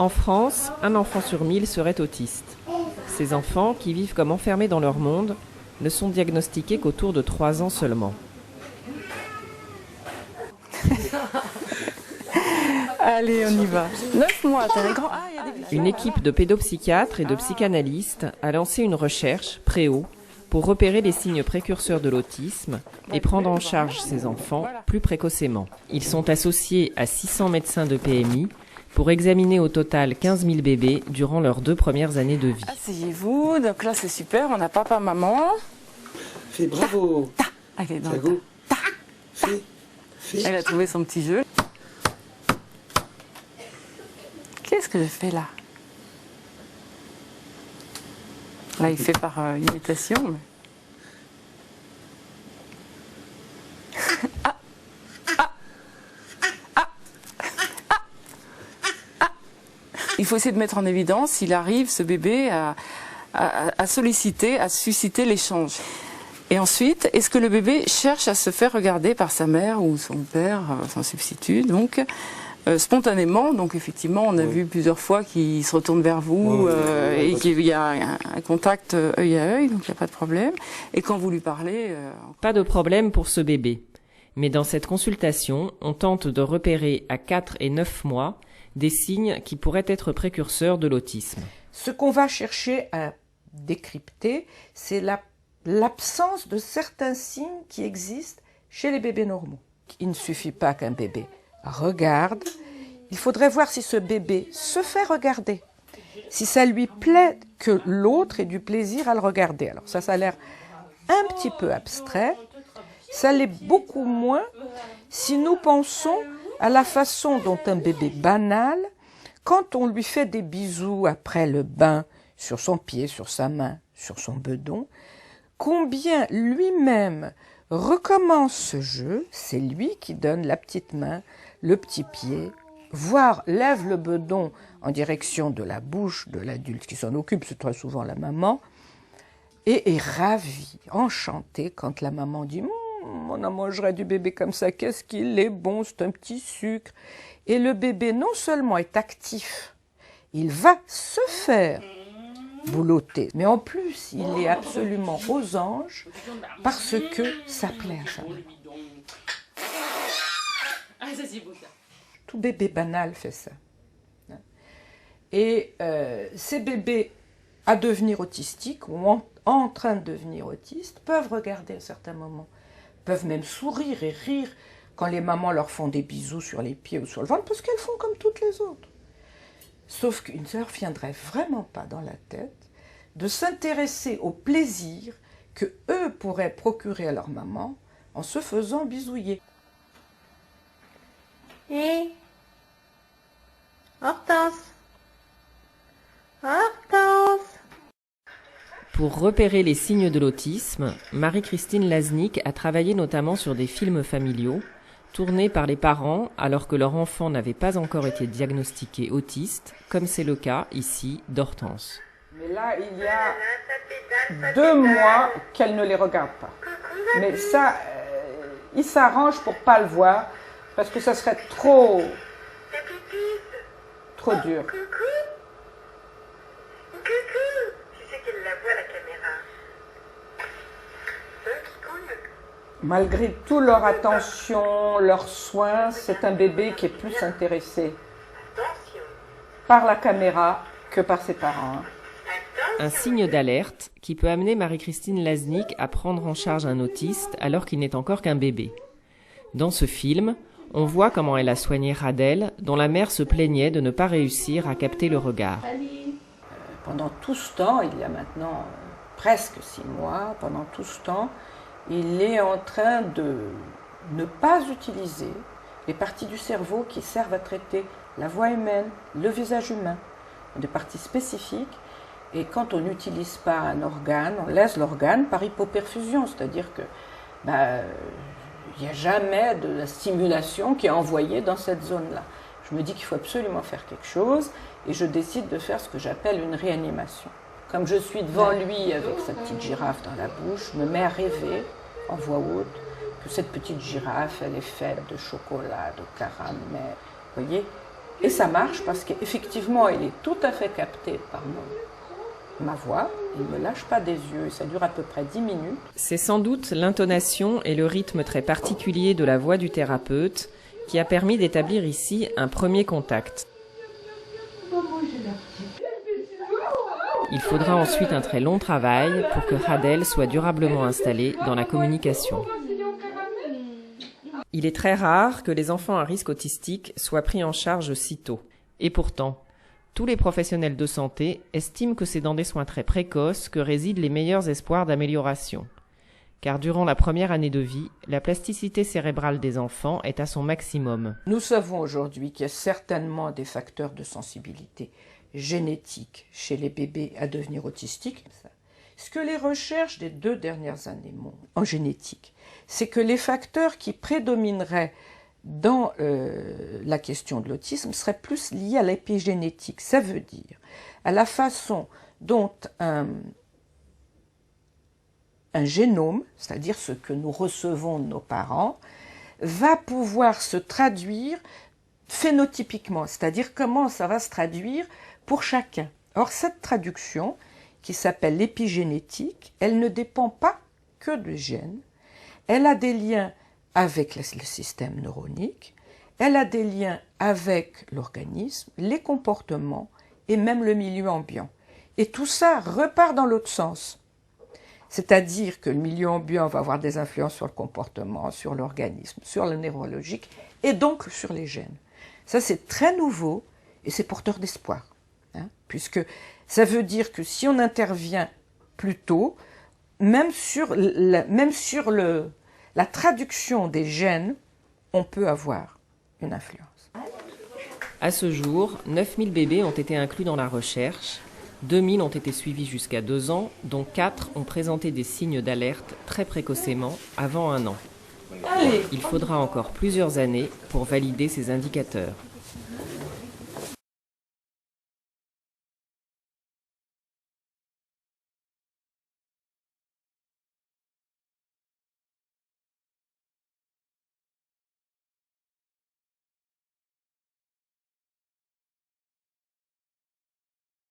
En France, un enfant sur 1000 serait autiste. Ces enfants, qui vivent comme enfermés dans leur monde, ne sont diagnostiqués qu'autour de 3 ans seulement. Allez, on y va. 9 mois, t'as un grand... Une équipe de pédopsychiatres et de psychanalystes a lancé une recherche, Préo, pour repérer les signes précurseurs de l'autisme et prendre en charge ces enfants plus précocement. Ils sont associés à 600 médecins de PMI pour examiner au total 15 000 bébés durant leurs 2 premières années de vie. Asseyez-vous, donc là c'est super, on a papa, maman. Fais bravo. Allez, dans Thiago. Fais. Elle a trouvé son petit jeu. Qu'est-ce que je fais là? Là, il fait par imitation. Mais... Il faut essayer de mettre en évidence s'il arrive, ce bébé, à solliciter, à susciter l'échange. Et ensuite, est-ce que le bébé cherche à se faire regarder par sa mère ou son père, son substitut, donc spontanément. Donc effectivement, on a vu plusieurs fois qu'il se retourne vers vous et qu'il y a un contact œil à œil, donc il n'y a pas de problème. Et quand vous lui parlez... Pas de problème pour ce bébé. Mais dans cette consultation, on tente de repérer à 4 et 9 mois des signes qui pourraient être précurseurs de l'autisme. Ce qu'on va chercher à décrypter, c'est l'absence de certains signes qui existent chez les bébés normaux. Il ne suffit pas qu'un bébé regarde, il faudrait voir si ce bébé se fait regarder, si ça lui plaît que l'autre ait du plaisir à le regarder. Alors ça a l'air un petit peu abstrait, ça l'est beaucoup moins si nous pensons à la façon dont un bébé banal, quand on lui fait des bisous après le bain, sur son pied, sur sa main, sur son bedon, combien lui-même recommence ce jeu, c'est lui qui donne la petite main, le petit pied, voire lève le bedon en direction de la bouche de l'adulte qui s'en occupe, c'est très souvent la maman, et est ravi, enchanté quand la maman dit on en mangerait du bébé comme ça, qu'est-ce qu'il est bon, c'est un petit sucre. Et le bébé non seulement est actif, il va se faire boulotter, mais en plus il est absolument aux anges parce que ça plaît à sa maman. Tout bébé banal fait ça. Et ces bébés à devenir autistiques ou en train de devenir autistes peuvent regarder à certains moments, peuvent même sourire et rire quand les mamans leur font des bisous sur les pieds ou sur le ventre, parce qu'elles font comme toutes les autres. Sauf qu'il ne leur viendrait vraiment pas dans la tête de s'intéresser au plaisir que eux pourraient procurer à leur maman en se faisant bisouiller. Hé, Hortense, Hortense. Pour repérer les signes de l'autisme, Marie-Christine Laznick a travaillé notamment sur des films familiaux, tournés par les parents alors que leur enfant n'avait pas encore été diagnostiqué autiste, comme c'est le cas ici d'Hortense. Mais là, il y a 2 mois qu'elle ne les regarde pas. Mais ça, il s'arrange pour pas le voir, parce que ça serait trop dur. Malgré toute leur attention, leurs soins, c'est un bébé qui est plus intéressé par la caméra que par ses parents. Un signe d'alerte qui peut amener Marie-Christine Laznick à prendre en charge un autiste alors qu'il n'est encore qu'un bébé. Dans ce film, on voit comment elle a soigné Radel, dont la mère se plaignait de ne pas réussir à capter le regard. Pendant tout ce temps, il y a maintenant presque 6 mois, pendant tout ce temps, il est en train de ne pas utiliser les parties du cerveau qui servent à traiter la voix humaine, le visage humain, des parties spécifiques. Et quand on n'utilise pas un organe, on laisse l'organe par hypoperfusion, c'est-à-dire que il n'y a jamais de la stimulation qui est envoyée dans cette zone-là. Je me dis qu'il faut absolument faire quelque chose et je décide de faire ce que j'appelle une réanimation. Comme je suis devant lui avec sa petite girafe dans la bouche, je me mets à rêver en voix haute que cette petite girafe, elle est faite de chocolat, de caramel, vous voyez, Et ça marche parce qu'effectivement, il est tout à fait capté par ma voix. Il ne me lâche pas des yeux. Ça dure à peu près 10 minutes. C'est sans doute l'intonation et le rythme très particulier de la voix du thérapeute qui a permis d'établir ici un premier contact. Il faudra ensuite un très long travail pour que Hadel soit durablement installé dans la communication. Il est très rare que les enfants à risque autistique soient pris en charge si tôt. Et pourtant, tous les professionnels de santé estiment que c'est dans des soins très précoces que résident les meilleurs espoirs d'amélioration. Car durant la première année de vie, la plasticité cérébrale des enfants est à son maximum. Nous savons aujourd'hui qu'il y a certainement des facteurs de sensibilité génétique chez les bébés à devenir autistiques. Ce que les recherches des 2 dernières années montrent en génétique, c'est que les facteurs qui prédomineraient dans la question de l'autisme seraient plus liés à l'épigénétique. Ça veut dire à la façon dont un génome, c'est-à-dire ce que nous recevons de nos parents, va pouvoir se traduire phénotypiquement, c'est-à-dire comment ça va se traduire pour chacun. Or, cette traduction, qui s'appelle l'épigénétique, elle ne dépend pas que des gènes, elle a des liens avec le système neuronique, elle a des liens avec l'organisme, les comportements et même le milieu ambiant. Et tout ça repart dans l'autre sens. C'est-à-dire que le milieu ambiant va avoir des influences sur le comportement, sur l'organisme, sur le neurologique et donc sur les gènes. Ça, c'est très nouveau et c'est porteur d'espoir. Puisque ça veut dire que si on intervient plus tôt, même sur la traduction des gènes, on peut avoir une influence. À ce jour, 9000 bébés ont été inclus dans la recherche, 2000 ont été suivis jusqu'à 2 ans, dont 4 ont présenté des signes d'alerte très précocement, avant 1 an. Il faudra encore plusieurs années pour valider ces indicateurs.